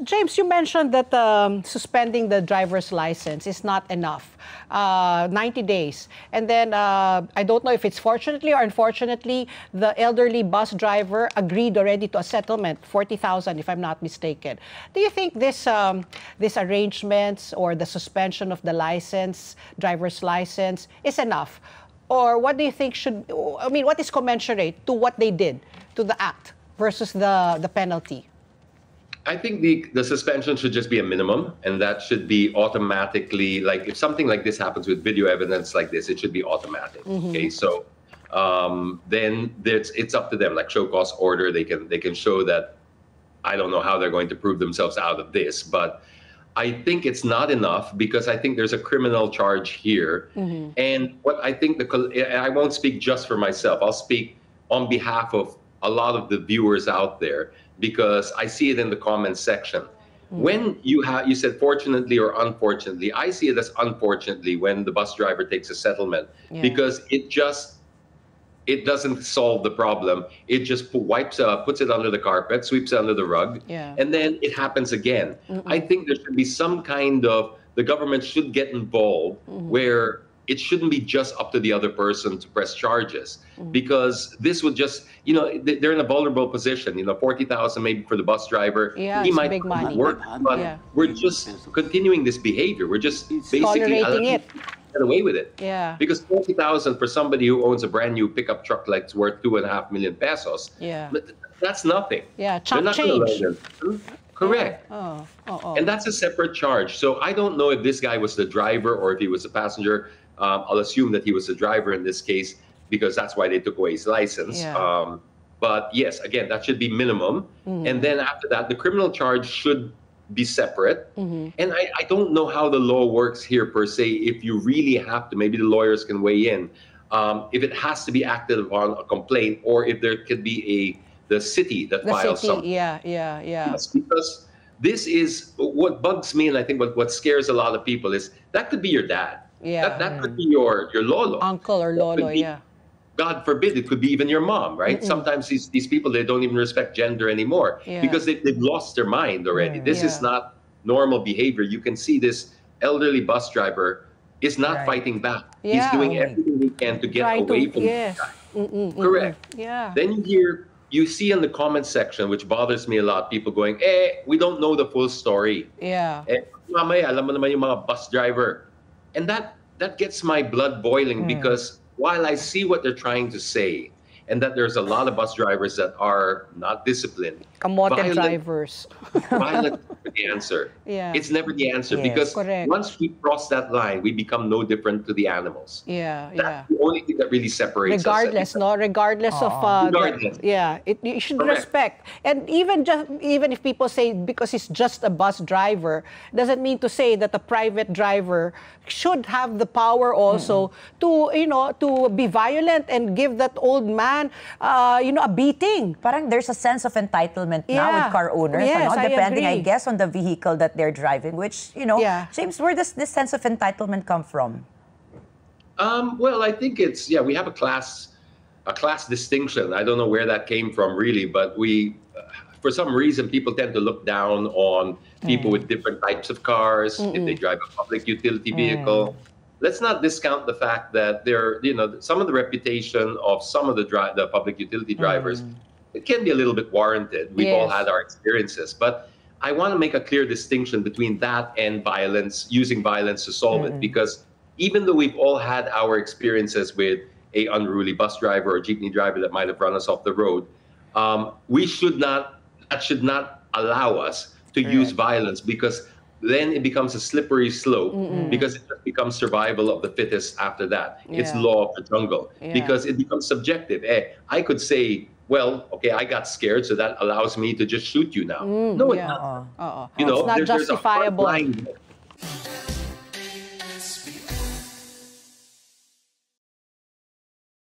James, you mentioned that suspending the driver's license is not enough, 90 days. And then I don't know if it's fortunately or unfortunately, the elderly bus driver agreed already to a settlement, 40,000 if I'm not mistaken. Do you think this arrangements or the suspension of the license, driver's license, is enough? Or what do you think should, I mean, what is commensurate to what they did, to the act versus the penalty? I think the suspension should just be a minimum, and that should be automatically, like if something like this happens with video evidence like this, it should be automatic. Okay, so then it's up to them, like show cause order. They can show that. I don't know how they're going to prove themselves out of this, but I think it's not enough because I think there's a criminal charge here. And what I think I won't speak just for myself. I'll speak on behalf of a lot of the viewers out there, because I see it in the comments section. When you said fortunately or unfortunately, I see it as unfortunately when the bus driver takes a settlement, because it doesn't solve the problem. It just puts it under the carpet, sweeps it under the rug, and then it happens again. I think there should be some kind of, the government should get involved where it shouldn't be just up to the other person to press charges, because this would just, they're in a vulnerable position. 40,000 maybe for the bus driver. Yeah, he it's might big money. work, but we're just continuing this behavior. We're just basically tolerating it. Get away with it. Yeah. Because 40,000 for somebody who owns a brand new pickup truck like it's worth 2.5 million pesos. Yeah. That's nothing. Yeah, chop change. Correct. Yeah. And that's a separate charge. So I don't know if this guy was the driver or if he was a passenger. I'll assume that he was the driver in this case, because that's why they took away his license. Yeah. But yes, again, that should be minimum. And then after that, the criminal charge should be separate. And I don't know how the law works here per se. If you really have to, maybe the lawyers can weigh in. If it has to be acted upon a complaint, or if there could be the city that files something. Yeah. Yes, because this is what bugs me, and I think what scares a lot of people is that could be your dad. Yeah. That could be your lolo. Uncle or lolo, God forbid, it could be even your mom, right? Sometimes these people, they don't even respect gender anymore because they've lost their mind already. This is not normal behavior. You can see this elderly bus driver is not fighting back. He's doing everything he can to get away from this guy. Correct. Yeah. Then you see in the comment section, which bothers me a lot, people going, we don't know the full story. Yeah. Mamaya, alam mo naman yung mga bus driver. And that gets my blood boiling, because while I see what they're trying to say, and that there's a lot of bus drivers that are not disciplined, kamote drivers. Violence is never the answer. It's never the answer, because once we cross that line, we become no different to the animals. That's the only thing that really separates us. Regardless of you should respect. And even if people say because he's just a bus driver, doesn't mean to say that a private driver should have the power also to be violent and give that old man a beating. Parang there's a sense of entitlement now with car owners, depending, I guess, on the vehicle that they're driving, which, James, where does this sense of entitlement come from? Well, I think it's, we have a class distinction. I don't know where that came from really, but for some reason, people tend to look down on people with different types of cars, if they drive a public utility vehicle. Let's not discount the fact that some of the reputation of some of the public utility drivers, it can be a little bit warranted. We've all had our experiences, but I want to make a clear distinction between that and violence, using violence to solve it, because even though we've all had our experiences with a unruly bus driver or jeepney driver that might have run us off the road, that should not allow us to use violence, because then it becomes a slippery slope, because it becomes survival of the fittest after that. It's law of the jungle, because it becomes subjective. I could say, well, okay, I got scared, so that allows me to just shoot you now. No, it's not. It's not justifiable.